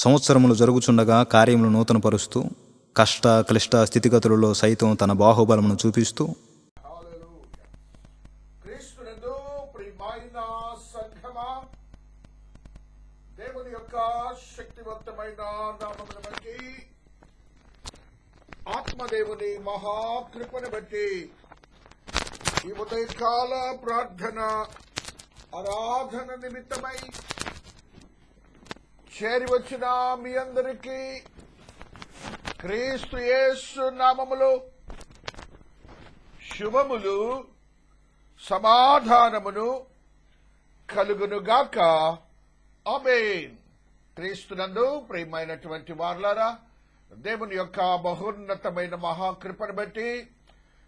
సంవత్సరములు జరుగుచుండగా కార్యములు నూతనపరుస్తూ కష్ట క్లిష్ట స్థితిగతులలో సైతం తన బాహుబలమును చూపిస్తూ హల్లెలూయా. క్రీస్తునందు ప్రియమైన సంఘమా, దేవుని యొక్క శక్తివంతమైన నామమును బట్టి, ఆత్మదేవుని మహాకృపను బట్టి ఈ ఉదయకాల ప్రార్థన ఆరాధన నిమిత్తమై చేరి వచ్చిన మీ అందరికీ క్రీస్తు యేసు నామములో శుభములు సమాధానమును కలుగునుగాక. ఆమేన్. క్రీస్తునందు ప్రియమైనటువంటి వారలారా, దేవుని యొక్క బహున్నతమైన మహాకృపను బట్టి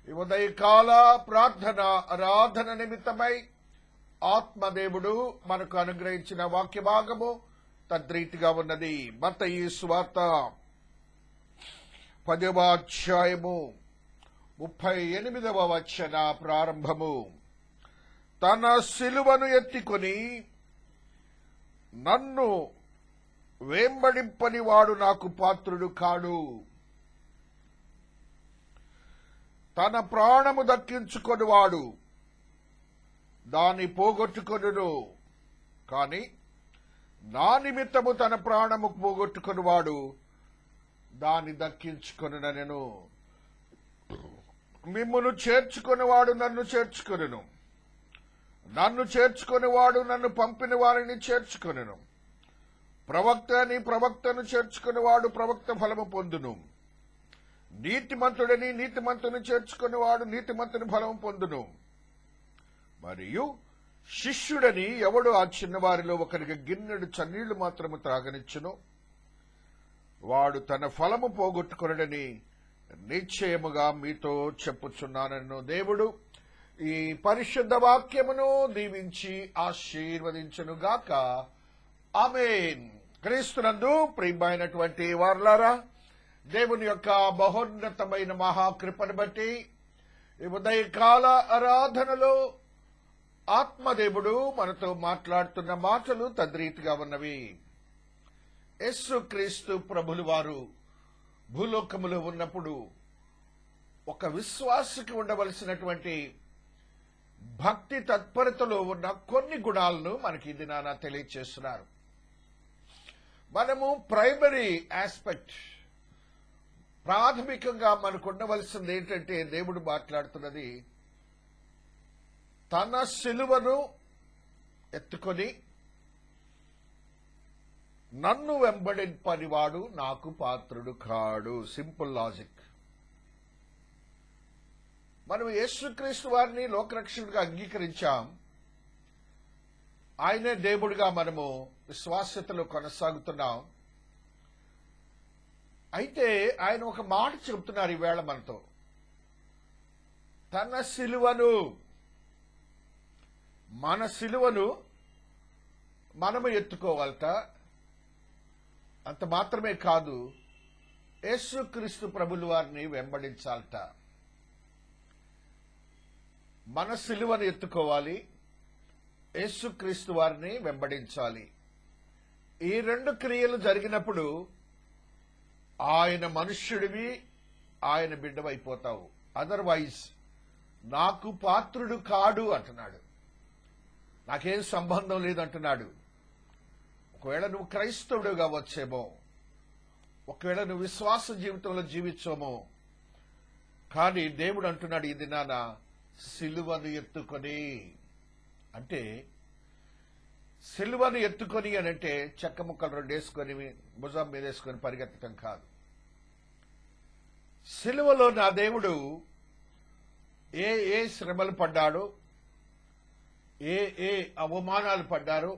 ఈ ఉదయకాల ప్రార్థన ఆరాధన నిమిత్తమై ఆత్మదేవుడు మనకు అనుగ్రహించిన వాక్య భాగము తద్రీతిగా ఉన్నది. మత్తయి సువార్త 10వ అధ్యాయము 38వ వచన ప్రారంభము. తన సిలువను ఎత్తుకొని నన్ను వెంబడింపని వాడు నాకు పాత్రుడు కాడు. తన ప్రాణము దక్కించుకొని వాడు దాన్ని పోగొట్టుకొనును, కాని నా నిమిత్తము తన ప్రాణము పోగొట్టుకొని వాడు దాన్ని దక్కించుకొనునెను. మిమ్మును చేర్చుకొనివాడు నన్ను చేర్చుకొనును, నన్ను చేర్చుకొనివాడు నన్ను పంపిన వారిని చేర్చుకొనును. ప్రవక్తను చేర్చుకొనివాడు ప్రవక్త ఫలము పొందును. నీతిమంతుడని నీతిమంతుని చేర్చుకొనివాడు నీతిమంతుని ఫలము పొందును. మరియు శిష్యుడని ఎవడు ఆ చిన్నవారిలో ఒకరికి గిన్నెడు చన్నీళ్లు మాత్రము త్రాగనిచ్చును, వాడు తన ఫలము పోగొట్టుకొనడని నిశ్చయముగా మీతో చెప్పుచున్నానను. దేవుడు ఈ పరిశుద్ధ వాక్యమును దీవించి ఆశీర్వదించునుగాక. ఆమేన్. క్రీస్తునందు ప్రియమైనటువంటి వారలారా, దేవుని యొక్క బహోన్నతమైన మహాకృపను బట్టి ఈ ఉదయకాల ఆరాధనలో ఆత్మదేవుడు మనతో మాట్లాడుతున్న మాటలు తద్రీతిగా ఉన్నవి. యేసు క్రీస్తు ప్రభులు వారు భూలోకములో ఉన్నప్పుడు ఒక విశ్వాసికి ఉండవలసినటువంటి భక్తి తత్పరతలో ఉన్న కొన్ని గుణాలను మనకి ఇది నాన్న తెలియచేస్తున్నారు. మనము ప్రైమరీ ఆస్పెక్ట్, ప్రాథమికంగా మనకు ఉండవలసింది ఏంటంటే, దేవుడు మాట్లాడుతున్నది తన సిలువను ఎత్తుకొని నన్ను వెంబడింపనివాడు నాకు పాత్రుడు కాడు. Simple logic. మనం యేసుక్రీస్తు వారిని లోకరక్షకుడిగా అంగీకరించాం. ఆయనే దేవుడిగా మనము విశ్వాస్యతలో కొనసాగుతున్నాం. అయితే ఆయన ఒక మాట చెబుతున్నారు ఈవేళ మనతో. తన సిలువను, మన సిలువను మనము ఎత్తుకోవాలట. అంత మాత్రమే కాదు, యేసుక్రీస్తు ప్రభులు వారిని వెంబడించాలట. మన సిలువను ఎత్తుకోవాలి, యేసుక్రీస్తు వారిని వెంబడించాలి. ఈ రెండు క్రియలు జరిగినప్పుడు ఆయన మనుష్యుడివి, ఆయన బిడ్డవైపోతావు. అదర్వైజ్ నాకు పాత్రుడు కాడు అంటున్నాడు. నాకేం సంబంధం లేదంటున్నాడు. ఒకవేళ నువ్వు క్రైస్తవుడు కావచ్చేమో, ఒకవేళ నువ్వు విశ్వాస జీవితంలో జీవించోమో, కానీ దేవుడు అంటున్నాడు ఇది నాన్న సిలువను ఎత్తుకొని. అంటే సిలువను ఎత్తుకొని అని అంటే చెక్క ముక్కలు రెండు వేసుకొని భుజం మీద వేసుకొని పరిగెత్తడం కాదు. సిలువలో నా దేవుడు ఏ ఏ శ్రమలు పడ్డాడో, ఏ ఏ అవమానాలు పడ్డారో,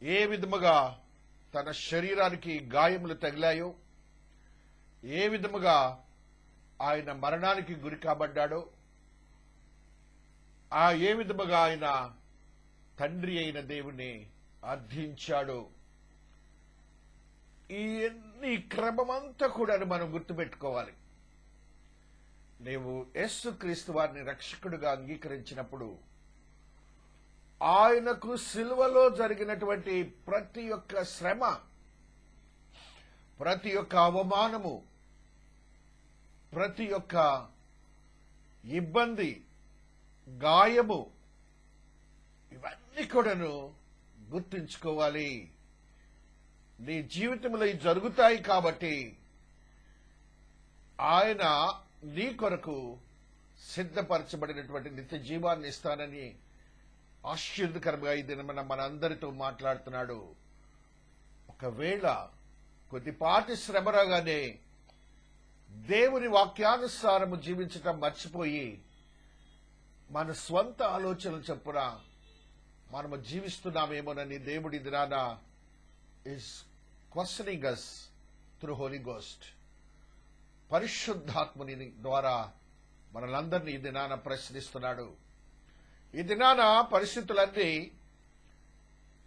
ఏ విధముగా తన శరీరానికి గాయములు తగిలాయో, ఏ విధముగా ఆయన మరణానికి గురి కాబడ్డాడో, ఏ విధముగా ఆయన తండ్రి అయిన దేవుని అర్థించాడు. ఈ క్రమమంతా కూడా మనం గుర్తుపెట్టుకోవాలి. నీవు యేసుక్రీస్తు వారిని రక్షకుడిగా అంగీకరించినప్పుడు ఆయనకు సిలువలో జరిగినటువంటి ప్రతి ఒక్క శ్రమ ప్రతి ఒక్క అవమానము, ప్రతి ఒక్క ఇబ్బంది, గాయము, ఇవన్నీ కూడాను గుర్తుంచుకోవాలి. నీ జీవితంలో ఇవి జరుగుతాయి కాబట్టి ఆయన నీ కొరకు సిద్ధపరచబడినటువంటి నిత్య జీవాన్ని ఇస్తానని ఆశీర్వదకరంగా ఈ దినమున మనందరితో మాట్లాడుతున్నాడు. ఒకవేళ కొద్దిపాటి శ్రమ రాగానే దేవుని వాక్యానుసారము జీవించటం మర్చిపోయి మన స్వంత ఆలోచనలు చొప్పున మనము జీవిస్తున్నామేమోనని దేవుడి దినాన is questioning us through holy ghost. పరిశుద్ధాత్ముని ద్వారా మనలందరినీ ఈ దినాన ప్రశ్నిస్తున్నాడు. ఈ దినాన పరిస్థితులన్నీ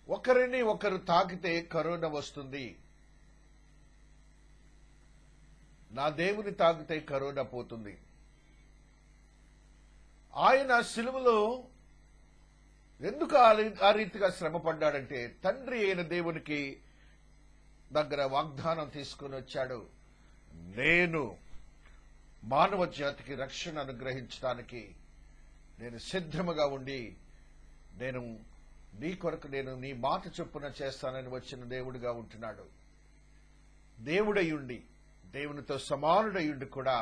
ఒకరిని ఒకరు తాకితే కరోనా వస్తుంది. నా దేవుని తాకితే కరోనా పోతుంది. ఆయన సిలువలో ఎందుకు ఆ రీతిగా శ్రమ పడ్డాడంటే తండ్రి అయిన దేవునికి దగ్గర వాగ్దానం తీసుకుని వచ్చాడు. నేను మానవ జాతికి రక్షణ అనుగ్రహించడానికి నేను సిద్ధముగా ఉండి నేను నీ కొరకు నేను నీ మాట చొప్పున చేస్తానని వచ్చిన దేవుడిగా ఉంటున్నాడు. దేవుడయుండి దేవునితో సమానుడయుండి కూడా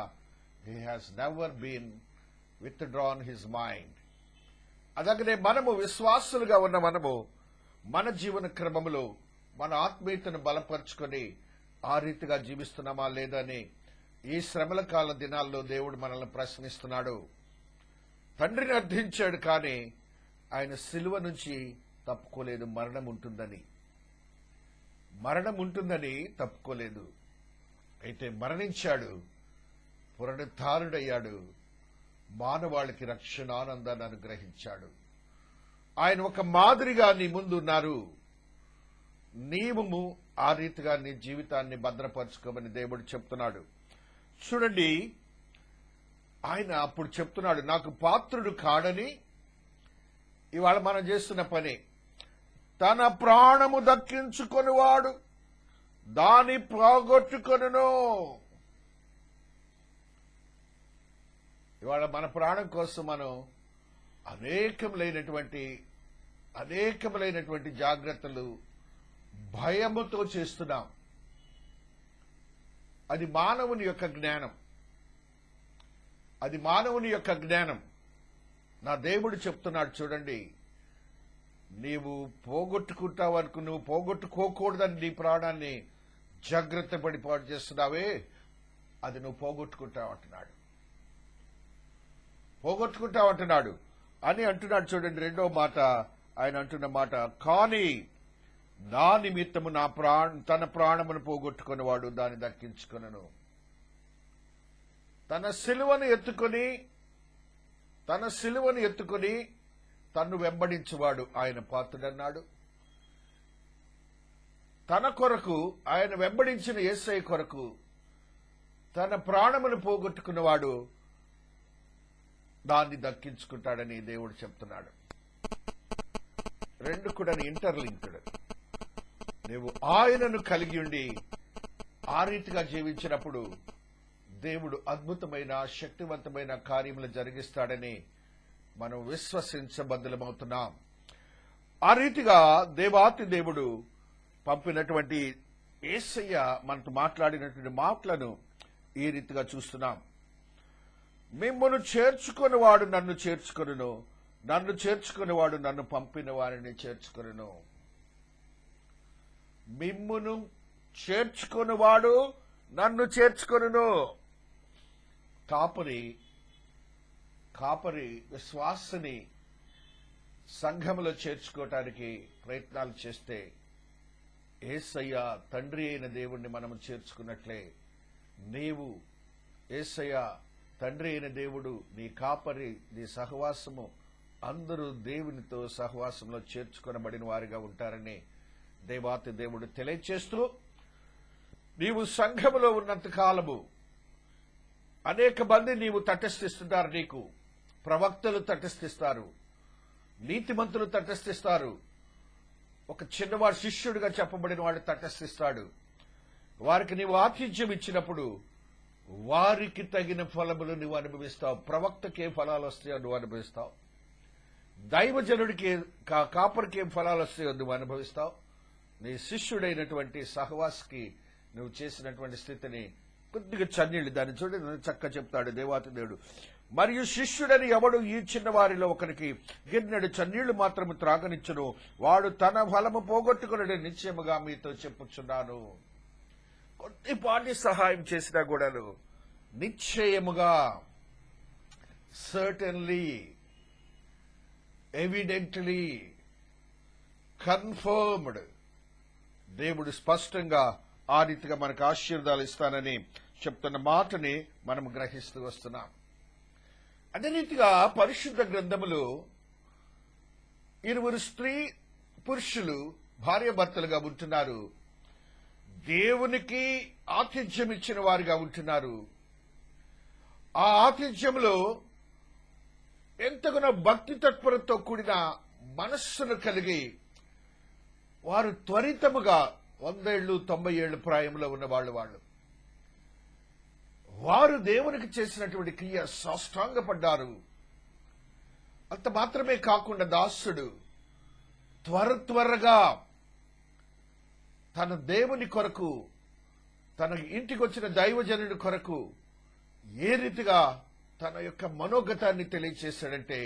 he has never been withdrawn his mind. అలాగనే మనము విశ్వాసులుగా ఉన్న మనము మన జీవన క్రమములో మన ఆత్మీయతను బలపరుచుకొని ఆ రీతిగా జీవిస్తున్నామా లేదని ఈ శ్రమల కాల దినాల్లో దేవుడు మనల్ని ప్రశ్నిస్తున్నాడు. తండ్రిని అర్థించాడు, కానీ ఆయన సిలువ నుంచి తప్పుకోలేదు. మరణం ఉంటుందని తప్పుకోలేదు. అయితే మరణించాడు, పునరుద్ధారుడయ్యాడు, మానవాళికి రక్షణానందాన్ని అనుగ్రహించాడు. ఆయన ఒక మాదిరిగా నీ ముందు ఉన్నారు. నీవు ఆ రీతిగా నీ జీవితాన్ని భద్రపరచుకోమని దేవుడు చెప్తున్నాడు. చూడండి, ఆయన అప్పుడు చెప్తున్నాడు, నాకు పాత్రుడు కాడని. ఇవాళ మనం చేస్తున్న పని, తన ప్రాణము దక్కించుకొనివాడు దాని పోగొట్టుకొనును. ఇవాళ మన ప్రాణం కోసం మనం అనేకములైనటువంటి జాగ్రత్తలు భయముతో చేస్తున్నాం. అది మానవుని యొక్క జ్ఞానం. నా దేవుడు చెప్తున్నాడు, చూడండి, నీవు పోగొట్టుకుంటావు అనుకు, నువ్వు పోగొట్టుకోకూడదని నీ ప్రాణాన్ని జాగ్రత్త పడి పాటు చేస్తున్నావే, అది నువ్వు పోగొట్టుకుంటావు అంటున్నాడు అని అంటున్నాడు. చూడండి, రెండో మాట ఆయన అంటున్న మాట, కానీ నా నిమిత్తము తన ప్రాణమును పోగొట్టుకునేవాడు దాన్ని దక్కించుకొనును. తన సిలువను ఎత్తుకొని తన్ను వెంబడించువాడు ఆయన పాత్రుడన్నాడు. తన కొరకు, ఆయన వెంబడించిన యేసయ్య కొరకు తన ప్రాణమును పోగొట్టుకున్నవాడు దాన్ని దక్కించుకుంటాడని దేవుడు చెప్తున్నాడు. రెండు కూడా ఇంటర్లింక్డ్. నువ్వు ఆయనను కలిగి ఉండి ఆ రీతిగా జీవించినప్పుడు దేవుడు అద్భుతమైన శక్తివంతమైన కార్యములు జరిగిస్తాడని మనం విశ్వసించబద్ధులమవుతున్నాం. ఆ రీతిగా దేవాతి దేవుడు పంపినటువంటి యేసయ్య మనతో మాట్లాడినటువంటి మాటలను ఈ రీతిగా చూస్తున్నాం. మిమ్మును చేర్చుకొనివాడు నన్ను చేర్చుకొనును, నన్ను చేర్చుకొనివాడు నన్ను పంపిన వారిని చేర్చుకొనును. మిమ్మును చేర్చుకొనివాడు నన్ను చేర్చుకొనును. కాపరి విశ్వాసని సంఘములో చేర్చుకోవటానికి ప్రయత్నాలు చేస్తే యేసయ్య తండ్రి అయిన దేవుణ్ణి మనము చేర్చుకున్నట్లే నీవు యేసయ్య తండ్రి అయిన దేవుడు నీ కాపరి, నీ సహవాసము అందరూ దేవునితో సహవాసంలో చేర్చుకొనబడిన వారిగా ఉంటారని దేవాతి దేవుడు తెలియచేస్తూ, నీవు సంఘములో ఉన్నంత కాలము అనేక మంది నీవు తటస్థిస్తున్నారు. నీకు ప్రవక్తలు తటస్థిస్తారు, నీతిమంతులు తటస్థిస్తారు, ఒక చిన్నవాడు శిష్యుడిగా చెప్పబడిన వాడు తటస్థిస్తాడు, వారికి నీవు ఆతిథ్యం ఇచ్చినప్పుడు వారికి తగిన ఫలములు నువ్వు అనుభవిస్తావు. ప్రవక్తకి ఏ ఫలాలు వస్తాయో నువ్వు అనుభవిస్తావు. దైవజనుడికి కాపరికి ఏం ఫలాలు వస్తాయో నువ్వు అనుభవిస్తావు. నీ శిష్యుడైనటువంటి సహవాసికి నువ్వు చేసినటువంటి స్థితిని కొద్దిగా చన్నీళ్ళు దాన్ని చూడండి చక్క చెప్తాడు దేవాతి దేవుడు. మరియు శిష్యుడని ఎవడు ఈ చిన్న వారిలో ఒకరికి గిన్నెడు చన్నీళ్లు మాత్రము త్రాగనిచ్చును, వాడు తన ఫలము పోగొట్టుకుని నిశ్చయముగా మీతో చెప్పుచున్నాను. కొద్దిపాటి సహాయం చేసినా కూడాను నిశ్చయముగా, సర్టన్లీ, ఎవిడెంట్లీ, కన్ఫర్మ్డ్, దేవుడు స్పష్టంగా ఆ రీతిగా మనకు ఆశీర్వాదాలు ఇస్తానని చెప్తున్న మాటని మనం గ్రహిస్తూ వస్తున్నాం. అదే రీతిగా పరిశుద్ధ గ్రంథములు ఇరువురు స్త్రీ పురుషులు భార్యాభర్తలుగా ఉంటున్నారు. దేవునికి ఆతిథ్యం ఇచ్చిన వారిగా ఉంటున్నారు. ఆ ఆతిథ్యంలో ఎంతగానో భక్తి తత్పరతో కూడిన మనస్సును కలిగి వారు త్వరితముగా 100 ఏళ్ళు 90 ఏళ్ళు ప్రాయంలో ఉన్న వాళ్ళు వారు దేవునికి చేసినటువంటి క్రియ సాష్టాంగపడ్డారు. అంత మాత్రమే కాకుండా దాసుడు త్వరగా తన దేవుని కొరకు, తన ఇంటికి వచ్చిన దైవజనుడి కొరకు ఏ రీతిగా తన యొక్క మనోగతాన్ని తెలియచేశాడంటే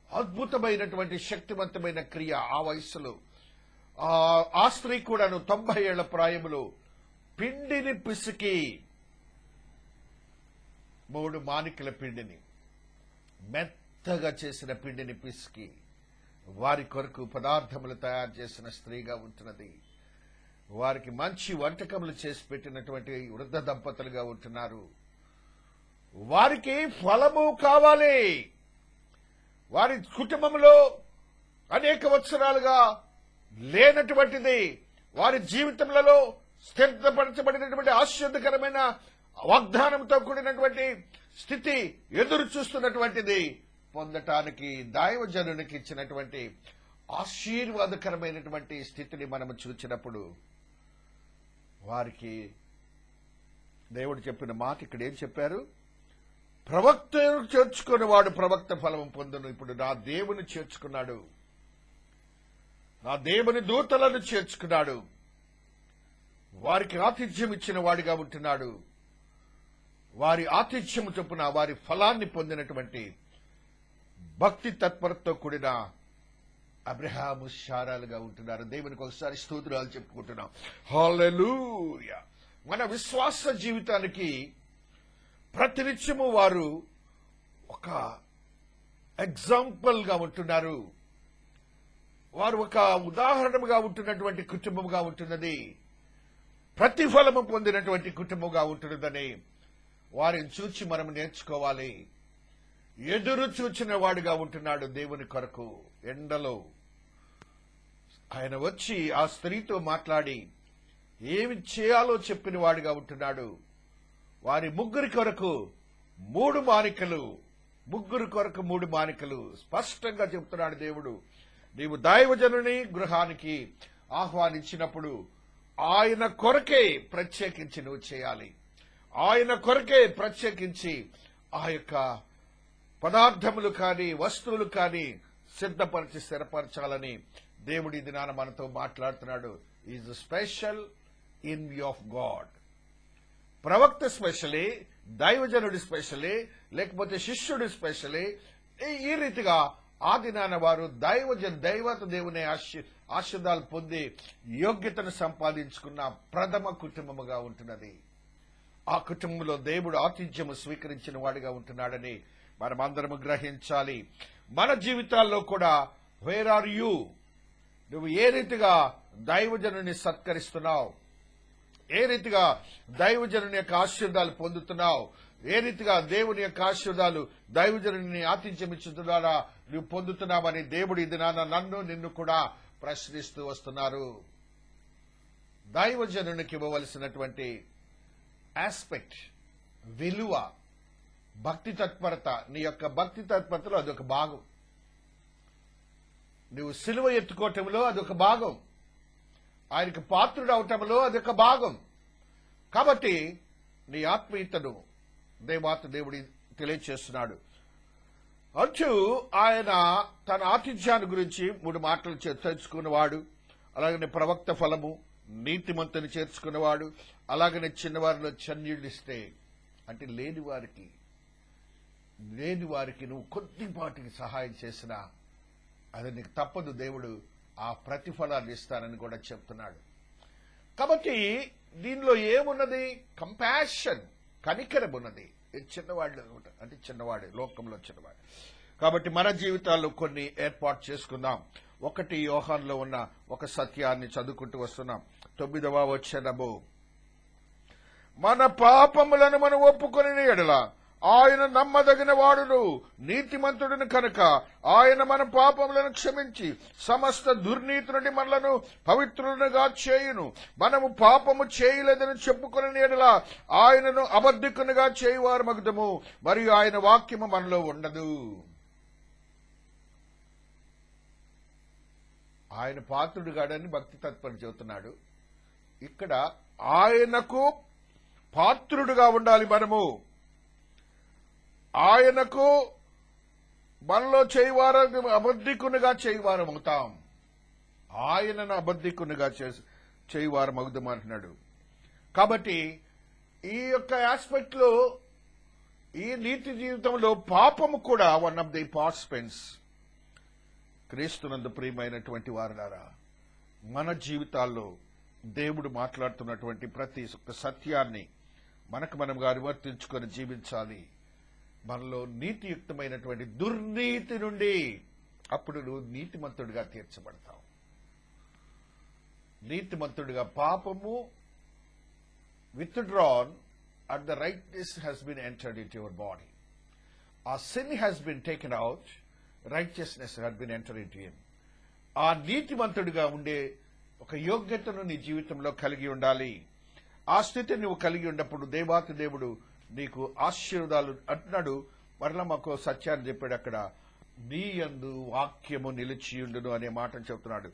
అద్భుతమైనటువంటి శక్తివంతమైన క్రియ. ఆ వయస్సులో ఆ స్త్రీ కూడాను 90 ఏళ్ల ప్రాయములో పిండిని పిసికి 3 మానికల పిండిని, మెత్తగా చేసిన పిండిని పిసికి వారి కొరకు పదార్థములు తయారు చేసిన స్త్రీగా ఉంటున్నది. వారికి మంచి వంటకములు చేసి పెట్టినటువంటి వృద్ధ దంపతులుగా ఉంటున్నారు. వారికి ఫలము కావాలి. వారి కుటుంబంలో అనేక వత్సరాలుగా లేనటువంటిది, వారి జీవితములలో స్థిరపరచబడినటువంటి ఆశ్చర్యకరమైన వాగ్దానంతో కూడినటువంటి స్థితి ఎదురు చూస్తున్నటువంటిది పొందటానికి దైవజనునికి ఇచ్చినటువంటి ఆశీర్వాదకరమైనటువంటి స్థితిని మనము చూచినప్పుడు వారికి దేవుడు చెప్పిన మాట ఇక్కడ ఏం చెప్పారు? ప్రవక్తను చేర్చుకుని వాడు ప్రవక్త ఫలం పొందును. ఇప్పుడు నా దేవుని చేర్చుకున్నాడు, నా దేవుని దూతలను చేర్చుకున్నాడు, వారికి ఆతిథ్యం ఇచ్చిన వాడిగా ఉంటున్నాడు. వారి ఆతిథ్యము చొప్పున వారి ఫలాన్ని పొందినటువంటి భక్తి తత్పరతో కూడిన అబ్రహాము శారాలుగా ఉంటున్నారు. దేవునికి ఒకసారి స్తోత్రాలు చెప్పుకుంటున్నాం. హల్లెలూయా. మన విశ్వాస జీవితానికి ప్రతినిత్యము వారు ఒక ఎగ్జాంపుల్ గా ఉంటున్నారు. వారు ఒక ఉదాహరణగా ఉంటున్నటువంటి కుటుంబంగా ఉంటున్నది, ప్రతిఫలము పొందినటువంటి కుటుంబంగా ఉంటున్నదని వారిని చూచి మనం నేర్చుకోవాలి. ఎదురు చూచిన వాడిగా ఉంటున్నాడు దేవుని కొరకు. ఎండలో ఆయన వచ్చి ఆ స్త్రీతో మాట్లాడి ఏమి చేయాలో చెప్పిన వాడిగా ఉంటున్నాడు. వారి ముగ్గురి కొరకు 3 మానికలు, ముగ్గురు కొరకు 3 మానికలు స్పష్టంగా చెప్తున్నాడు దేవుడు. నీవు దైవజనుని గృహానికి ఆహ్వానించినప్పుడు ఆయన కొరకే ప్రత్యేకించి నువ్వు చేయాలి. ఆయన కొరకే ప్రత్యేకించి ఆ యొక్క పదార్థములు కానీ వస్తువులు కానీ సిద్ధపరిచి స్థిరపరచాలని దేవుడి దినాన మనతో మాట్లాడుతున్నాడు. Is special in view of God. ప్రవక్త స్పెషలీ, దైవజనుడి స్పెషలీ, లేకపోతే శిష్యుడి స్పెషలీ. ఈ రీతిగా ఆ దినాన వారు దైవత దేవుని ఆశీర్వాదాలు పొంది యోగ్యతను సంపాదించుకున్న ప్రథమ కుటుంబముగా ఉంటున్నది. ఆ కుటుంబంలో దేవుడు ఆతిథ్యము స్వీకరించిన వాడిగా ఉంటున్నాడని మనమందరము గ్రహించాలి. మన జీవితాల్లో కూడా వేర్ ఆర్ యూ? నువ్వు ఏ రీతిగా దైవజనుని సత్కరిస్తున్నావు? ఏ రీతిగా దైవజనుని యొక్క ఆశీర్వాదాలు పొందుతున్నావు? ఏ రీతిగా దేవుని యొక్క ఆశీర్వాదాలు దైవజనుని ఆతిథ్యం ఇచ్చుతున్నారా నువ్వు పొందుతున్నావని దేవుడు ఇది నన్ను నిన్ను కూడా ప్రశ్నిస్తూ వస్తున్నారు. దైవజనునికి ఇవ్వవలసినటువంటి ఆస్పెక్ట్, విలువ, భక్తి తత్పరత, నీ యొక్క భక్తి తత్పరతలో అదొక భాగం. నువ్వు సిలువ ఎత్తుకోవటంలో అదొక భాగం. ఆయనకు పాత్రుడు అవటంలో అదొక భాగం. కాబట్టి నీ ఆత్మీయతను దేవుడి తెలియచేస్తున్నాడు. అంటూ ఆయన తన ఆతిథ్యాన్ని గురించి 3 మాటలు తెలుసుకున్నవాడు, అలాగనే ప్రవక్త ఫలము, నీతిమంతుని చేర్చుకున్నవాడు, అలాగనే చిన్నవారిలో చన్యుడిస్తే అంటే లేని వారికి నువ్వు కొద్దిపాటికి సహాయం చేసినా అది నీకు తప్పదు, దేవుడు ఆ ప్రతిఫలాన్ని ఇస్తానని కూడా చెప్తున్నాడు. కాబట్టి దీనిలో ఏమున్నది? కంపాషన్, కనికరం ఉన్నది. చిన్నవాడు అంటే చిన్నవాడు, లోకంలో చిన్నవాడు. కాబట్టి మన జీవితాల్లో కొన్ని ఏర్పాటు చేసుకుందాం. 1 యోహానులో ఉన్న ఒక సత్యాన్ని చదువుకుంటూ వస్తున్నాం. 9వ వచనము, మన పాపములను మనం ఒప్పుకొని ఎడల ఆయన నమ్మదగిన వాడును నీతిమంతుడును కనుక ఆయన మన పాపములను క్షమించి సమస్త దుర్నీతి నుండి మనలను పవిత్రులుగా చేయును. మనము పాపము చేయలేదని చెప్పుకుని ఎడల ఆయనను అబద్ధికునిగా చేయువారు మగుదము, మరియు ఆయన వాక్యము మనలో ఉండదు. ఆయన పాత్రుడు గాడని భక్తి తత్పరి చెబుతున్నాడు. ఇక్కడ ఆయనకు పాత్రుడుగా ఉండాలి. మనము ఆయనకు మనలో చేయవారు అబద్ధికునిగా చేయవారం అవుతాం. ఆయనను అబద్ధికునిగా చేయవారం అవుదాం అంటున్నాడు. కాబట్టి ఈ యొక్క ఆస్పెక్ట్ లో, ఈ నీతి జీవితంలో పాపము కూడా వన్ ఆఫ్ ది పార్టిసిపెంట్స్. క్రీస్తునందు ప్రియమైనటువంటి వారులారా, మన జీవితాల్లో దేవుడు మాట్లాడుతున్నటువంటి ప్రతి ఒక్క సత్యాన్ని మనకు మనముగా అనువర్తించుకొని జీవించాలి. మనలో నీతియుక్తమైనటువంటి దుర్నీతి నుండి అప్పుడు నువ్వు నీతిమంతుడిగా తీర్చబడతావు. నీతిమంతుడిగా పాపము withdrawn and the rightness has been entered into your body. Our sin has been taken out, righteousness has been entered into him. ఆ నీతిమంతుడిగా ఉండే ఒక యోగ్యతను నీ జీవితంలో కలిగి ఉండాలి. ఆ స్థితిని నువ్వు కలిగి ఉన్నప్పుడు దేవాతి దేవుడు నీకు ఆశీర్వాదాలు అంటున్నాడు. మరలా మాకు సత్యాన్ని చెప్పాడు. అక్కడ నీ యందు వాక్యము నిలిచియుండును అనే మాటను చెప్తున్నాడు.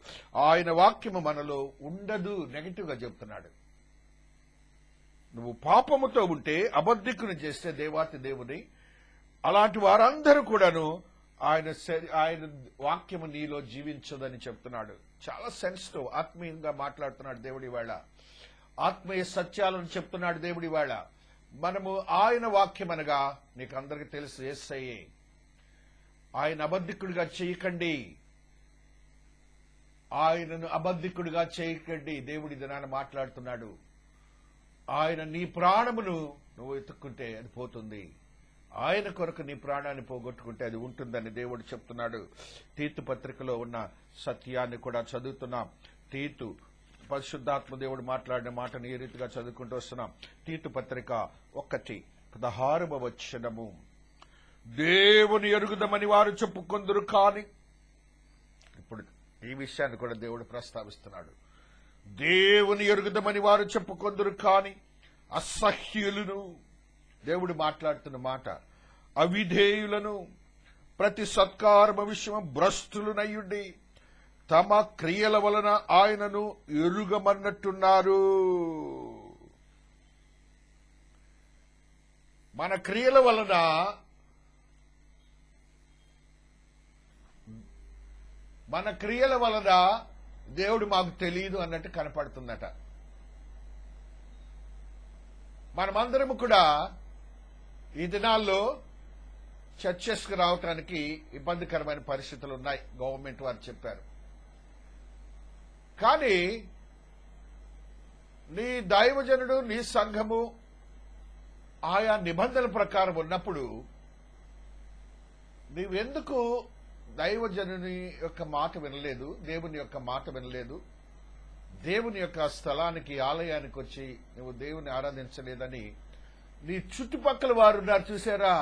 ఆయన వాక్యము మనలో ఉండదు, నెగటివ్ గా చెప్తున్నాడు. నువ్వు పాపముతో ఉంటే, అబద్ధికుని చేస్తే దేవాతి దేవుని, అలాంటి వారందరూ కూడాను ఆయన వాక్యము నీలో జీవించదని చెప్తున్నాడు. చాలా సెన్సిటివ్, ఆత్మీయంగా మాట్లాడుతున్నాడు దేవుడి వేళ. ఆత్మీయ సత్యాలను చెప్తున్నాడు దేవుడి వేళ. మనము ఆయన వాక్యం అనగా నీకు అందరికీ తెలుసు, యేసయ్యే. ఆయన అబద్ధికుడిగా చేయకండి, ఆయనను అబద్ధికుడిగా చేయకండి. దేవుడి దినాన్ని మాట్లాడుతున్నాడు. ఆయన నీ ప్రాణమును నువ్వు ఎత్తుక్కుంటే అది పోతుంది, ఆయన కొరకు నీ ప్రాణాన్ని పోగొట్టుకుంటే అది ఉంటుందని దేవుడు చెప్తున్నాడు. తీతు పత్రికలో ఉన్న సత్యాన్ని కూడా చదువుతున్నాం. తీతు పరిశుద్ధాత్మ దేవుడు మాట్లాడిన మాటను ఈ రీతిగా చదువుకుంటూ వస్తున్నాం. తీతు పత్రిక 1:16 వచనము, దేవుని ఎరుగుదమని వారు చెప్పుకొందురు కాని. ఇప్పుడు ఈ విషయాన్ని కూడా దేవుడు ప్రస్తావిస్తున్నాడు. దేవుని ఎరుగుదమని వారు చెప్పుకొందురు కాని అసహ్యులను, దేవుడు మాట్లాడుతున్న మాట, అవిధేయులను, ప్రతి సత్కారమ విషయం భ్రష్టులునయ్యుండి తమ క్రియల వలన ఆయనను ఎరుగమన్నట్టున్నారు. మన క్రియల వలన దేవుడు మాకు తెలియదు అన్నట్టు కనపడుతుందట. మనమందరము కూడా ఈ దినాల్లో చర్చెస్కి రావటానికి ఇబ్బందికరమైన పరిస్థితులు ఉన్నాయి, గవర్నమెంట్ వారు చెప్పారు. కానీ నీ దైవజనుడు, నీ సంఘము ఆయా నిబంధనల ప్రకారం ఉన్నప్పుడు నీవెందుకు దైవజనుని యొక్క మాట వినలేదు, దేవుని యొక్క మాట వినలేదు, దేవుని యొక్క స్థలానికి, ఆలయానికి వచ్చి నువ్వు దేవుని ఆరాధించలేదని నీ చుట్టుపక్కల వారు ఉన్నారు చూసారా?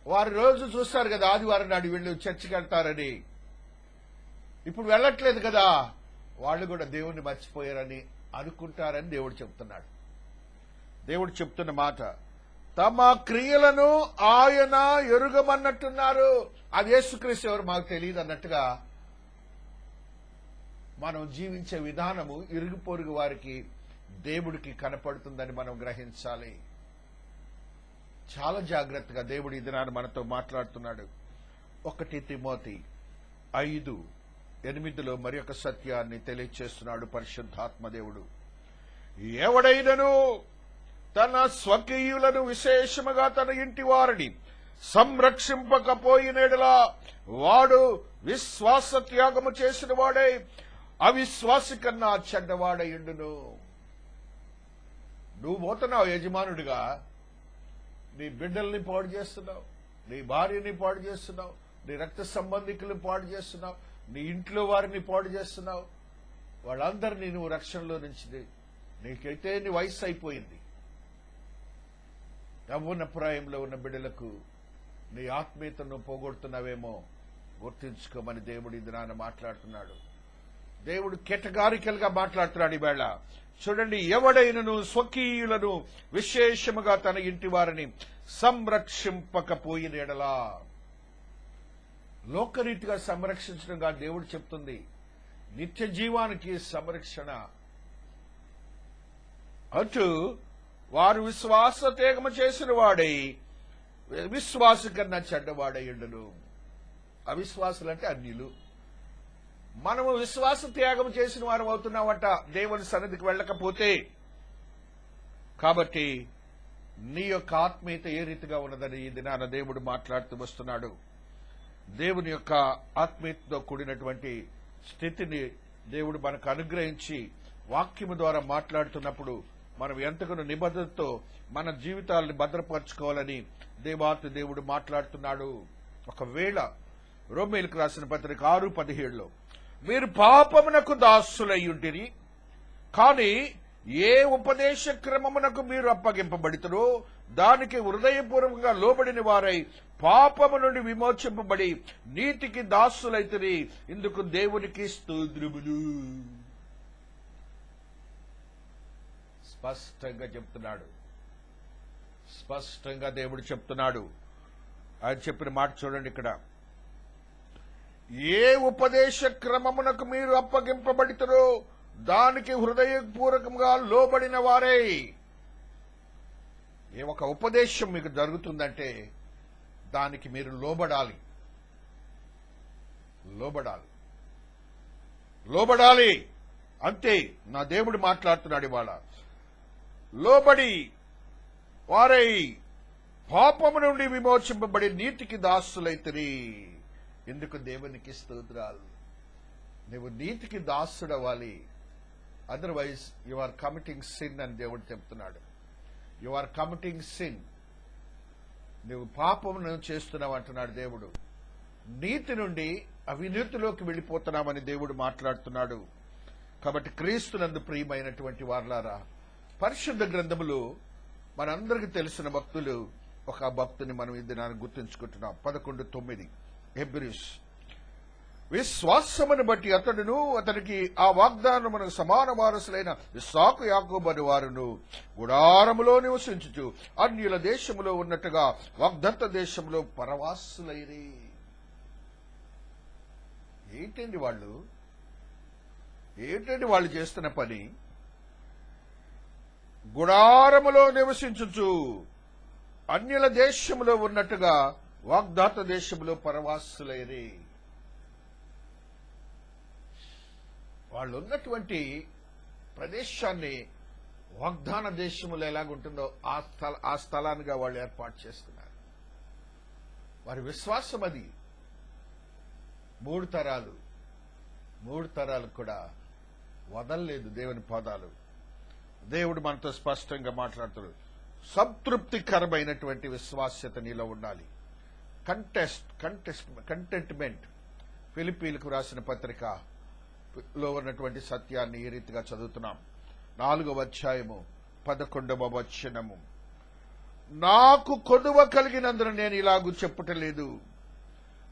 వారు రోజు చూస్తారు కదా, ఆదివారం నాడు వీళ్ళు చర్చికి వెళ్తారని. ఇప్పుడు వెళ్ళట్లేదు కదా, వాళ్ళు కూడా దేవుణ్ణి మర్చిపోయారని అనుకుంటారని దేవుడు చెప్తున్నాడు. దేవుడు చెప్తున్న మాట, తమ క్రియలను ఆయన ఎరుగమన్నట్టున్నారు. అది యేసుక్రీస్తు ఎవరు మాకు తెలియదు అన్నట్టుగా మనం జీవించే విధానము ఇరుగు పొరుగు వారికి దేవుడికి కనపడుతుందని మనం గ్రహించాలి. చాలా జాగ్రత్తగా దేవుడు ఈ దినాన్ని మనతో మాట్లాడుతున్నాడు. 1 తిమోతి 5:8 మరి ఒక సత్యాన్ని తెలియచేస్తున్నాడు పరిశుద్ధాత్మ దేవుడు. ఎవడైనను తన స్వకీయులను విశేషముగా తన ఇంటి వారిని సంరక్షింపకపోయినలా వాడు విశ్వాస త్యాగము చేసిన వాడై అవిశ్వాసి కన్నా చెడ్డవాడయుండును. నువ్వు పోతున్నావు యజమానుడిగా, నీ బిడ్డల్ని పాడు చేస్తున్నావు, నీ భార్యని పాడు చేస్తున్నావు, నీ రక్త సంబంధికులను పాడు చేస్తున్నావు, నీ ఇంట్లో వారిని పాడు చేస్తున్నావు. వాళ్ళందరినీ నువ్వు రక్షణలో నుంచి, నీకైతే నీ వయసు అయిపోయింది. యవ్వన ప్రాయంలో ఉన్న బిడ్డలకు నీ ఆత్మీయతను పోగొడుతున్నావేమో గుర్తించుకోమని దేవుడు ఈ దినాన మాట్లాడుతున్నాడు. దేవుడు కేటగారికల్ గా మాట్లాడుతున్నాడు ఈవేళ. చూడండి, ఎవడైనను స్వకీయులను విశేషముగా తన ఇంటి వారిని సంరక్షింపకపోయిన ఎడలా, లోకరీతిగా సంరక్షించడంగా దేవుడు చెప్తుంది. నిత్య జీవానికి సంరక్షణ. అటు వారు విశ్వాస త్యాగము చేసిన వాడై విశ్వాస కన్నా చెడ్డవాడయ్యుండును. అవిశ్వాసులంటే అన్యులు. మనము విశ్వాస త్యాగం చేసిన వారం అవుతున్నామంట దేవుని సన్నిధికి వెళ్ళకపోతే. కాబట్టి నీ యొక్క ఆత్మీయత ఏ రీతిగా ఉన్నదని ఈ దినాన దేవుడు మాట్లాడుతూ వస్తున్నాడు. దేవుని యొక్క ఆత్మీయతతో కూడినటువంటి స్థితిని దేవుడు మనకు అనుగ్రహించి వాక్యము ద్వారా మాట్లాడుతున్నప్పుడు మనం ఎంతగానో నిబద్ధతతో మన జీవితాలను భద్రపరచుకోవాలని దేవాతి దేవుడు మాట్లాడుతున్నాడు. ఒకవేళ రోమీయులకు రాసిన పత్రిక 6:17 మీరు పాపమునకు దాసులయ్యుంటిరి, కాని ఏ ఉపదేశ క్రమమునకు మీరు అప్పగింపబడితురో దానికి హృదయపూర్వకంగా లోబడిన వారై పాపము నుండి విమోచింపబడి నీతికి దాసులైతిరి. ఇందుకు దేవునికి స్తోత్రములు. స్పష్టంగా చెప్తున్నాడు. స్పష్టంగా దేవుడు చెప్తున్నాడు. ఆయన చెప్పిన మాట చూడండి ఇక్కడ. ఏ ఉపదేశ క్రమమునకు మీరు అప్పగింపబడితురో దానికి హృదయపూర్వకంగా లోబడిన వారే. ఏ ఒక ఉపదేశం మీకు జరుగుతుందంటే దానికి మీరు లోబడాలి. లోబడాలి అంతే. నా దేవుడు మాట్లాడుతున్నాడు ఇవాళ. లోబడి వారై పాపము నుండి విమోచింపబడి నీతికి దాసులైతిరి. ఎందుకు దేవునికి స్తోత్రాలు. నువ్వు నీతికి దాసుడవ్వాలి. Otherwise you are committing sin అని దేవుడు చెప్తున్నాడు. You are committing sin. నువ్వు పాపమును చేస్తున్నావు అంటున్నాడు దేవుడు. నీతి నుండి అవినీతిలోకి వెళ్ళిపోతున్నామని దేవుడు మాట్లాడుతున్నాడు. కాబట్టి క్రీస్తునందు ప్రియమైనటువంటి వారలారా, పరిశుద్ధ గ్రంథములు మనందరికీ తెలిసిన భక్తులు ఒక భక్తుని మనం ఈ దినాన్ని గుర్తుంచుకుంటున్నాం. 11:9 హెబ్రీస్. విశ్వాసమును బట్టి అతడును అతనికి ఆ వాగ్దానమునకు సమాన వారసులైన ఇస్సాకు యాకోబు అను వారును గుడారములో నివసించుచు అన్యుల దేశములో ఉన్నట్టుగా వాగ్దత్త దేశంలో పరవాసులైరి. ఏంటండి వాళ్ళు చేస్తున్న పని? గుడారములో నివసించుచు అన్యుల దేశములో ఉన్నట్టుగా వాగ్దాత దేశంలో పరవాసులైరి. వాళ్ళు ఉన్నటువంటి ప్రదేశాన్ని వాగ్దాన దేశములో ఎలాగుంటుందో ఆ స్థలానిగా వాళ్ళు ఏర్పాటు చేసుకున్నారు. వారి విశ్వాసం అది. 3 తరాలు కూడా వదలలేదు దేవుని పదాలు. దేవుడు మనతో స్పష్టంగా మాట్లాడుతున్నాడు. సంతృప్తికరమైనటువంటి విశ్వాస్యత నీలో ఉండాలి. కంటెంట్మెంట్. ఫిలిప్పీలకు రాసిన పత్రికలో ఉన్నటువంటి సత్యాన్ని ఈ రీతిగా చదువుతున్నాం. 4వ అధ్యాయము 11వ వచనము. నాకు కొదువ కలిగినందున నేను ఇలాగూ చెప్పుటలేదు.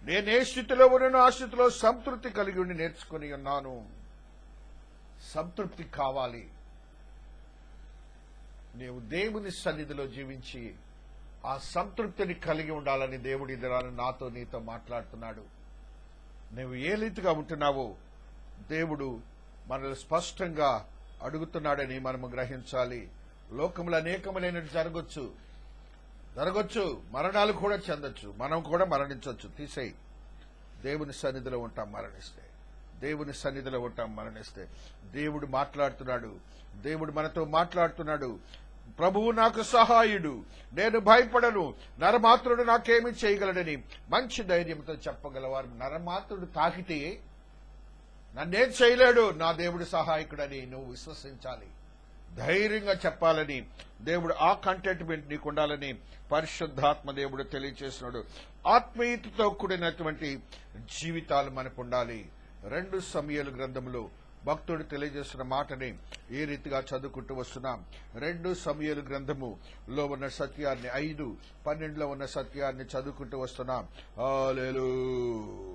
నేనే స్థితిలో ఉన్నానో ఆ స్థితిలో సంతృప్తి కలిగి ఉండి నేర్చుకుని ఉన్నాను. సంతృప్తి కావాలి. నీవు దేవుని సన్నిధిలో జీవించి ఆ సంతృప్తిని కలిగి ఉండాలని దేవుడి దినాన్ని నాతో నీతో మాట్లాడుతున్నాడు. నువ్వు ఏ రీతిగా ఉంటున్నావో దేవుడు మనల్ని స్పష్టంగా అడుగుతున్నాడని మనము గ్రహించాలి. లోకములు అనేకములైనట్టు జరగొచ్చు, మరణాలు కూడా చెందొచ్చు, మనం కూడా మరణించవచ్చు. తీసేయి. దేవుని సన్నిధిలో ఉంటాం మరణిస్తే. దేవుడు మాట్లాడుతున్నాడు, దేవుడు మనతో మాట్లాడుతున్నాడు. ప్రభువు నాకు సహాయుడు, నేను భయపడను, నరమాత్రుడు నాకేమి చేయగలడని మంచి ధైర్యంతో చెప్పగలవారు. నరమాత్రుడు తాకితే నన్నేం చేయలేడు, నా దేవుడు సహాయకుడని నువ్వు విశ్వసించాలి, ధైర్యంగా చెప్పాలని దేవుడు ఆ కంటెంట్మెంట్ నీకు ఉండాలని పరిశుద్ధాత్మ దేవుడు తెలియచేసినాడు. ఆత్మీయతతో కూడినటువంటి జీవితాలు మనకు ఉండాలి. 2 సమూయేలు గ్రంథములో భక్తుడు తెలియజేస్తున్న మాటని ఈ రీతిగా చదువుకుంటూ వస్తున్నాం. 2 సమూయేలు గ్రంథములో ఉన్న సత్యాన్ని 5:12 ఉన్న సత్యాన్ని చదువుకుంటూ వస్తున్నాం. హల్లెలూయా.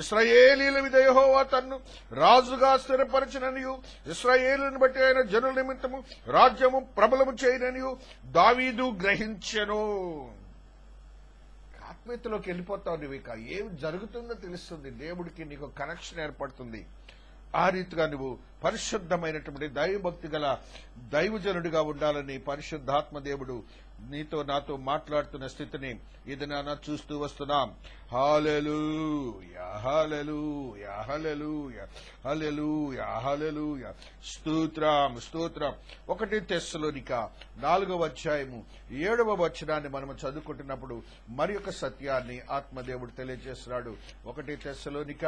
ఇశ్రాయేలీయుల మీద యెహోవా తన్ను రాజుగా స్థిరపరచిననియు, ఇశ్రాయేలుని బట్టి ఆయన జనుల నిమిత్తము రాజ్యము ప్రబలము చేయననియు దావీదు గ్రహించెను. ఆత్మీయతలోకి వెళ్ళిపోతావు నువ్వు. ఇక ఏం జరుగుతుందో తెలుస్తుంది, దేవుడికి నీకు కనెక్షన్ ఏర్పడుతుంది. ఆ రీతిగా నువ్వు పరిశుద్ధమైనటువంటి దైవభక్తి గల దైవజనుడిగా ఉండాలని పరిశుద్ధాత్మ దేవుడు నీతో నాతో మాట్లాడుతున్న స్థితిని ఇది నాన్న చూస్తూ వస్తున్నాం. హల్లెలూయా, హల్లెలూయా, హల్లెలూయా, హల్లెలూయా, హల్లెలూయా. స్తోత్రం, స్తోత్రం. 1 తెస్సలోనిక 4:7 మనము చదువుకుంటున్నప్పుడు మరి ఒక సత్యాన్ని ఆత్మదేవుడు తెలియజేస్తున్నాడు. 1 తెస్సలోనిక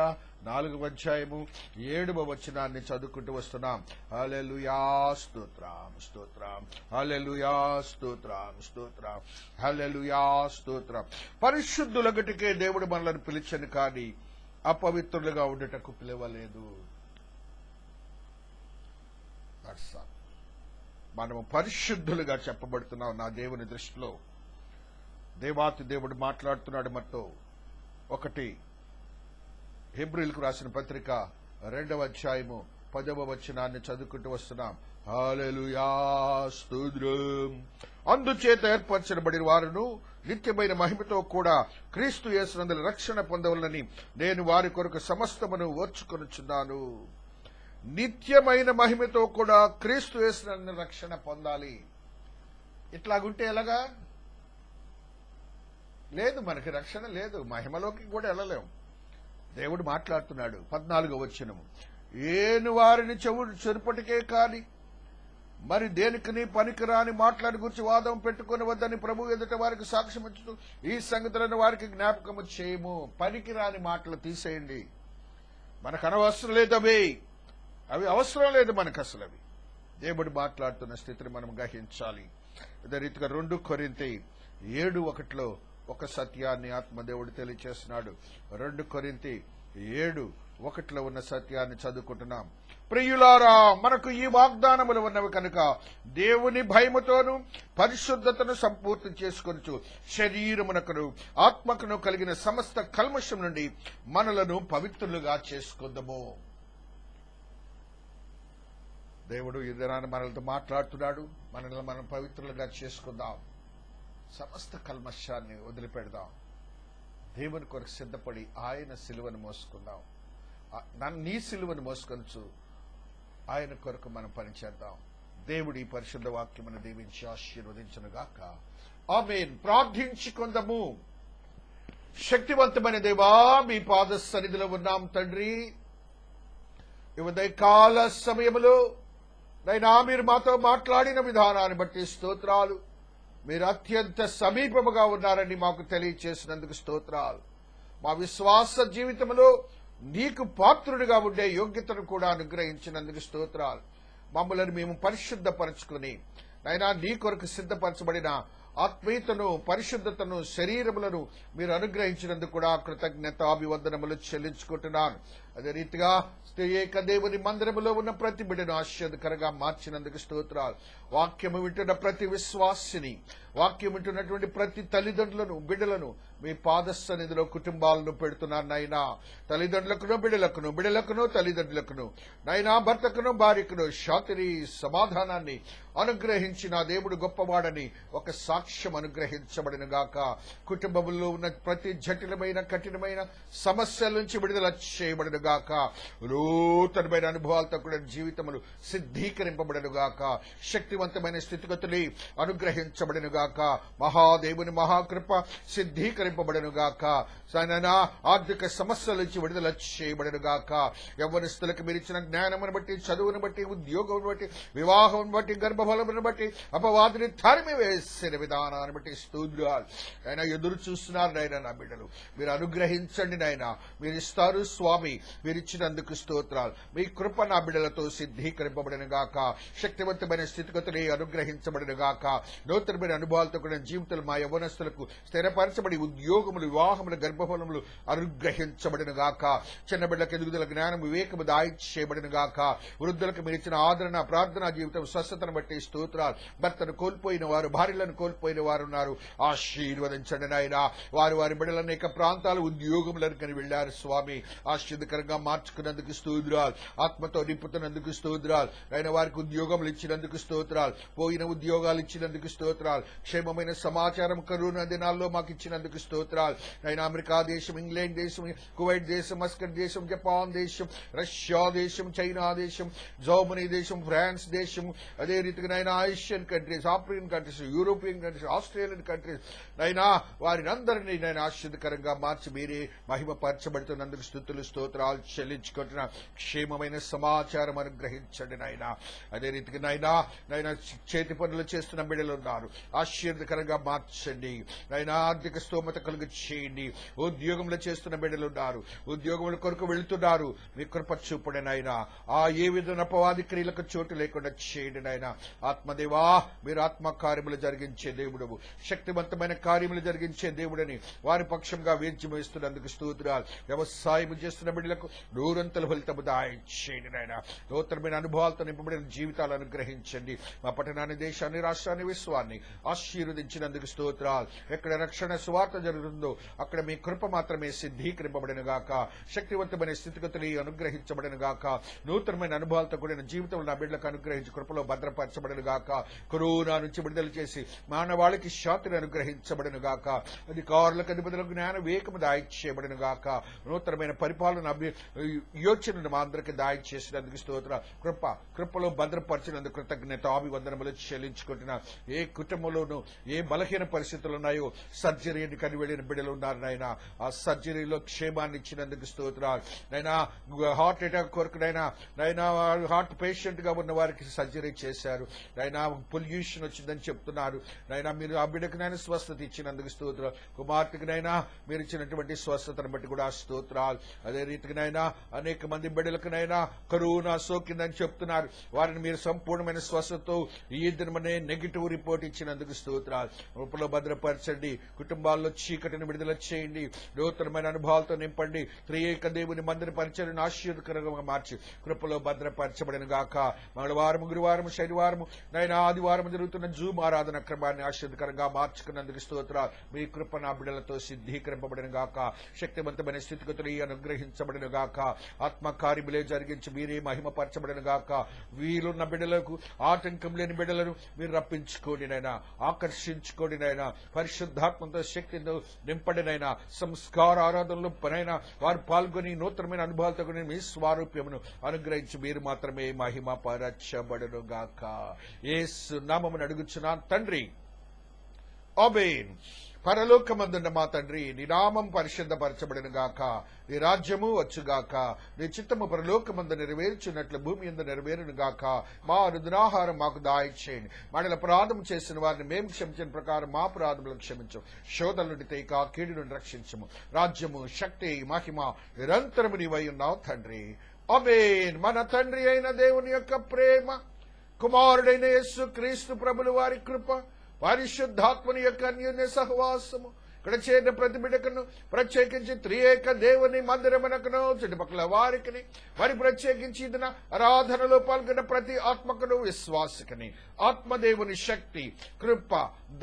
4:7 చదువుకుంటూ వస్తున్నాం. హల్లెలూయా, స్తోత్రం, స్తోత్రం, హల్లెలూయా, స్తోత్రం, స్తోత్రం, హల్లెలూయా, స్తోత్రం. పరిశుద్ధులగటికే దేవుడు మనల్ని పిలిచను, కానీ అపవిత్రులుగా ఉండటకు పిలవలేదు. మనము పరిశుద్ధులుగా చెప్పబడుతున్నాం నా దేవుని దృష్టిలో. దేవాతి దేవుడు మాట్లాడుతున్నాడు మనతో. 1 హెబ్రీయులకు రాసిన పత్రిక 2:10 చదువుకుంటూ వస్తున్నాం. హల్లెలూయా, స్తోత్రం. అందుచేత ఏర్పరచబడిన వారును నిత్యమైన మహిమతో కూడా క్రీస్తు యేసునందు రక్షణ పొందవలనని నేను వారి కొరకు సమస్తమును ఓర్చుకొనుచున్నాను. నిత్యమైన మహిమతో కూడా క్రీస్తు యేసునందు రక్షణ పొందాలి. ఇట్లాగుంటే ఎలాగా? లేదు, మనకి రక్షణ లేదు, మహిమలోకి కూడా వెళ్ళలేం. దేవుడు మాట్లాడుతున్నాడు. 14 ఏను వారిని చెరుపటికే కాని మరి దేనికిని పనికిరాని మాట్లాడి గురించి వాదం పెట్టుకుని వద్దని ప్రభు ఎదుట వారికి సాక్ష్యం ఇచ్చుతూ ఈ సంగతులను వారికి జ్ఞాపకము చేయము. పనికిరాని మాటలు తీసేయండి, మనకు అనవసరం లేదు, అవి అవసరం లేదు మనకు అసలు. అవి దేవుడు మాట్లాడుతున్న స్థితిని మనం గ్రహించాలి. ఇదే రీతిగా 2 కొరింథీ 7:1 ఒక సత్యాన్ని ఆత్మదేవుడు తెలియచేస్తున్నాడు. 2 కొరింథీ 7:1 ఉన్న సత్యాన్ని చదువుకుంటున్నాం. ప్రియులారా, మనకు ఈ వాగ్దానములు ఉన్నవి కనుక దేవుని భయముతోను పరిశుద్ధతను సంపూర్తి చేసుకొనుచు శరీరమునకును ఆత్మకును కలిగిన సమస్త కల్మషం నుండి మనలను పవిత్రులుగా చేసుకుందాము. దేవుడు ఈ దినాన్ని మనలతో మాట్లాడుతున్నాడు. మనల్ని మనం పవిత్రులుగా చేసుకుందాం. సమస్త కల్మషాన్ని వదిలిపెడదాం. దేవుని కొరకు సిద్ధపడి ఆయన సిలువను మోసుకుందాం. నీ సిలువను మోసుకొనుచు ఆయన కొరకు మనం పనిచేద్దాం. దేవుడి ఈ పరిశుద్ధ వాక్యమును దీవించి ఆశీర్వదించునుగాక. ఆమేన్. ప్రార్థించుకుందాము. శక్తివంతమైన దేవా, మీ పాద సన్నిధిలో ఉన్నాం తండ్రి. ఈ ఉదయకాల సమయములో నైనా మీరు మాతో మాట్లాడిన విధానాన్ని బట్టి స్తోత్రాలు. మీరు అత్యంత సమీపముగా ఉన్నారని మాకు తెలియచేసినందుకు స్తోత్రాలు. మా విశ్వాస జీవితంలో నీకు పాత్రుడిగా ఉండే యోగ్యతను కూడా అనుగ్రహించినందుకు స్తోత్రాలు. మమ్మల్ని మేము పరిశుద్ధపరచుకుని నైనా నీ కొరకు సిద్ధపరచబడిన ఆత్మీయతను పరిశుద్ధతను శరీరములను మీరు అనుగ్రహించినందుకు కూడా కృతజ్ఞతాభివందనములు చెల్లించుకుంటున్నాను. అదే రీతిగా ఏక దేవుని మందిరములో ఉన్న ప్రతి బిడ్డను ఆశీర్వాదకరంగా మార్చినందుకు స్తోత్రాలు. వాక్యము వింటున్న ప్రతి విశ్వాసిని, వాక్యం వింటున్నటువంటి ప్రతి తల్లిదండ్రులను బిడ్డలను మీ పాద సన్నిధిలో కుటుంబాలను పెడుతున్నారు నైనా. తల్లిదండ్రులకును బిడ్డలకును, బిడ్డలకును తల్లిదండ్రులకును, నైనా భర్తకును భార్యకును శాంతిని సమాధానాన్ని అనుగ్రహించిన దేవుడు గొప్పవాడని ఒక సాక్ష్యం అనుగ్రహించబడిన గాక. కుటుంబంలో ఉన్న ప్రతి జటిలమైన కఠినమైన సమస్యల నుంచి విడుదల చేయబడిన అనుగ్రహించబడును గాక. నూతనమైన అనుభవాలతో కూడిన జీవితములు సిద్ధీకరింపబడును గాక. శక్తివంతమైన స్థితిగతులు అనుగ్రహించబడును గాక. మహాదేవుని మహాకృప సిద్ధీకరింపబడును గాక. సైనా ఆర్థిక సమస్యల నుంచి విడుదల చేయబడును గాక. యవ్వనస్తులకు మీరు ఇచ్చిన జ్ఞానమును బట్టి, చదువును బట్టి, ఉద్యోగం బట్టి, వివాహం బట్టి, గర్భఫలమును బట్టి, అపవాదిని తరిమి వేసిన విధానాన్ని బట్టి స్తోత్రాలు. ఆయన ఎదురు చూస్తున్నారు నాయన. నా బిడ్డలు మీరు అనుగ్రహించండి నాయన. మీరు ఇస్తారు స్వామి. మీరు ఇచ్చినందుకు స్తోత్రాలు. మీ కృప నా బిడ్డలతో సిద్ధీకరింపబడిన గాక. శక్తివంతమైన స్థితిగతులు అనుగ్రహించబడిన గాక. నూతనమైన అనుభవాలతో కూడిన జీవితాలు మా యవ్వనస్తులకు స్థిరపరచబడి ఉద్యోగములు, వివాహములు, గర్భఫలములు అనుగ్రహించబడిన గాక. చిన్న బిడ్డలకు ఎదుగుదల జ్ఞానం, వివేకము దాయి చేయబడిన గాక. వృద్ధులకు మీరు ఇచ్చిన ఆదరణ, ప్రార్థనా జీవితం, స్వస్థతను బట్టి స్తోత్రాలు. భర్తను కోల్పోయిన వారు, భార్యలను కోల్పోయిన వారు ఉన్నారు. ఆశీర్వదించండి నాయన. వారి వారి బిడ్డలు అనేక ప్రాంతాలు ఉద్యోగములను కని వెళ్లారు స్వామి. ఆశీర్వదకరంగా మార్చుకున్నందుకు స్తోత్రాలు. ఆత్మతో నింపుతున్నందుకు స్తోత్రాలు. ఆయన వారికి ఉద్యోగములు ఇచ్చినందుకు స్తోత్రాలు. పోయిన ఉద్యోగాలు ఇచ్చినందుకు స్తోత్రాలు. క్షేమమైన సమాచారం కరోనా దినాల్లో మాకు ఇచ్చినందుకు స్తోత్రాలు. ఆయన అమెరికా దేశం, ఇంగ్లాండ్ దేశం, కువైట్ దేశం, మస్కట్ దేశం, జపాన్ దేశం, రష్యా దేశం, చైనా దేశం, జర్మనీ దేశం, ఫ్రాన్స్ దేశం, అదే రీతిగా నైనా Asian countries, African countries, European countries, Australian countries నైనా వారిని అందరినీ నేను ఆశ్చర్యకరంగా మార్చి మీరే మహిమపరచబడుతున్నందుకు స్తుతులు స్తోత్రాలు చెల్లించుకుంటున్న క్షేమమైన సమాచారం అనుగ్రహించండి నాయన. అదే రీతిగా నైనా చేతి పనులు చేస్తున్న బిడ్డలు ఉన్నారు. ఆశ్చర్యకరంగా మార్చండి నైనా. ఆర్థిక స్తోమత కలుగు చేయండి. ఉద్యోగంలో చేస్తున్న బిడ్డలు ఉన్నారు. ఉద్యోగముల కొరకు వెళుతున్నారు. మీ కృప చూపుడి నాయన. ఆ ఏ విధమైన అపవాది క్రియలకు చోటు లేకుండా చేయండి నాయన. ఆత్మదేవా మీరు ఆత్మ కార్యములు జరిగించే దేవుడవు, శక్తివంతమైన కార్యములు జరిగించే దేవుడని వారి పక్షంగా వేంచిమేస్తున్నందుకు స్తోత్రాలు. వ్యవసాయం చేస్తున్న బిడ్డలకు నూరంతల ఫలితము దాయించేయండి నాయన. నూతనమైన అనుభవాలతో నింపబడిన జీవితాలు అనుగ్రహించండి. మా పట్టణాన్ని, దేశాన్ని, రాష్ట్రాన్ని, విశ్వాన్ని ఆశీర్వదించినందుకు స్తోత్రాలు. ఎక్కడ రక్షణ సువార్త జరుగుతుందో అక్కడ మీ కృప మాత్రమే సిద్ధీకరింపబడిన గాక. శక్తివంతమైన స్థితిగతులు అనుగ్రహించబడిన గాక. నూతనమైన అనుభవాలతో కూడిన జీవితం నా బిడ్డలకు అనుగ్రహించి కృపలో భద్రపరచబడిన గాక. కరోనా నుంచి విడుదల చేసి మానవాళికి శాంతిని అనుగ్రహించబడిన గాక. అధికారులకు, అధిపతులకు జ్ఞాన వివేకము దాయిచేయబడిన గాక. నూతనమైన పరిపాలన యోచనను మా అందరికీ దాయిచేసినందుకు స్తోత్ర. కృపలో భద్రపరిచినందుకు కృతజ్ఞత అభివందనములు చెల్లించుకుంటున్నా. ఏ కుటుంబంలోనూ ఏ బలహీన పరిస్థితులు ఉన్నాయో సర్జరీని కని వెళ్లిన బిడ్డలు ఉన్నారు నాయన. ఆ సర్జరీలో క్షేమాన్ని ఇచ్చినందుకు స్తోత్రాలు నైనా. హార్ట్ అటాక్ కొరకు నైనా హార్ట్ పేషెంట్ గా ఉన్న వారికి సర్జరీ చేశారు నైనా. పొల్యూషన్ వచ్చిందని చెప్తున్నారు నైనా. మీరు ఆ బిడ్డకు నైనా స్వస్థత ఇచ్చినందుకు స్తోత్రాలు. కుమార్తెకు నైనా మీరు ఇచ్చినటువంటి స్వస్థతను బట్టి కూడా స్తోత్రాలు. అదే రీతికి నైనా అనేక మంది బిడ్డలకు నైనా కరోనా సోకిందని చెప్తున్నారు. వారిని మీరు సంపూర్ణమైన స్వస్థతతో ఈ దినమనే నెగిటివ్ రిపోర్ట్ ఇచ్చినందుకు స్తోత్రాలు. రూపంలో భద్రపరచండి. కుటుంబాల్లో చీకటిని విడుదల చేయండి. నూతనమైన అనుభవాలతో నింపండి. త్రియేక దేవుని మందిర పరిచర్యను ఆశీర్వదకరంగా మార్చి కృపలో భద్రపరచబడిన గాక. మంగళవారం, గురువారం, శనివారం నైనా ఆదివారం జరుగుతున్న జూమ్ ఆరాధన క్రమాన్ని ఆశీర్వదకరంగా మార్చుకున్నందుకు స్తోత్రాలు. మీ కృప నా బిడ్డలతో సిద్ధీకరింపబడిన గాక. శక్తివంతమైన స్థితిగతులు అనుగ్రహించబడిన గాక. ఆత్మకార్యములే జరిగించి మీరే మహిమపరచబడిన గాక. వీలున్న బిడ్డలకు, ఆటంకం లేని బిడ్డలను మీరు రప్పించుకోండి నైనా. ఆకర్షించుకోండి నైనా. పరిశుద్ధాత్మతో శక్తితో నింపడినైనా. సంస్కార ఆరాధనలో పనైనా వారు పాల్గొని నూతనమైన అనుభవాలతో మీ స్వారూప్యమును అనుగ్రహించి మీరు మాత్రమే మహిమ పరచబడును గాక. యేసు నామమున అడుగుచున్నాను తండ్రి, ఆమేన్. పరలోకమందున్న మా తండ్రి, నీ నామం పరిశుద్ధపరచబడిన గాక. నీ రాజ్యము వచ్చుగాక. నీ చిత్తము పరలోకమందు నెరవేర్చున్నట్లు భూమి యందు నెరవేరును గాక. మా అనుదినాహారం మాకు దాయిచేయండి. మనల అపరాధం చేసిన వారిని మేము క్షమించిన ప్రకారం మా అపరాధములను క్షమించము. శోధన నుండి తేక కీడు నుండి రక్షించము. రాజ్యము, శక్తి, మహిమ నిరంతరము నీవై ఉన్నావు తండ్రి. ఆమేన్. మన తండ్రి అయిన దేవుని యొక్క ప్రేమ, కుమారుడైన యేసు క్రీస్తు ప్రభుల వారి కృప, పరిశుద్ధాత్మని యొక్క అన్యోన్య సహవాసము ఇక్కడ చేరిన ప్రతి బిడ్డకును, ప్రత్యేకించి త్రియేక దేవుని మందిరమునకును, చుట్టుపక్కల వారికి, మరి ప్రత్యేకించి ఇదిన ఆరాధనలో పాల్గొన్న ప్రతి ఆత్మకును, విశ్వాసకుని ఆత్మదేవుని శక్తి, కృప,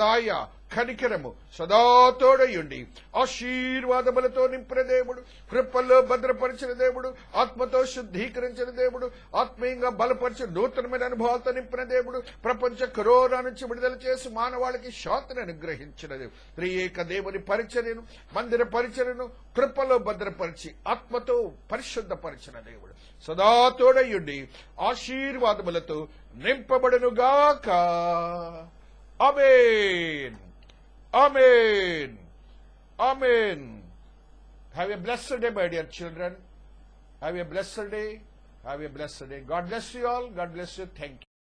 దయ, కనికరము సదా తోడయుండి ఆశీర్వాదములతో నింపిన దేవుడు, కృపల్లో భద్రపరిచిన దేవుడు, ఆత్మతో శుద్ధీకరించిన దేవుడు, ఆత్మీయంగా బలపరిచి నూతనమైన అనుభవాలతో నింపిన దేవుడు, ప్రపంచ కరోనా నుంచి విడుదల చేసి మానవాళికి శాంతిని అనుగ్రహించిన దేవుడు, త్రియేక దేవుని పరిచర్యను, మందిర పరిచర్యను కృపలో భద్రపరిచి ఆత్మతో పరిశుద్ధపరిచిన దేవుడు, సదా తోడయుండి ఆశీర్వాదములతో నింపబడునుగాక. ఆమేన్. Amen. Amen. Have a blessed day, my dear children. Have a blessed day. Have a blessed day. God bless you all. God bless you. Thank you.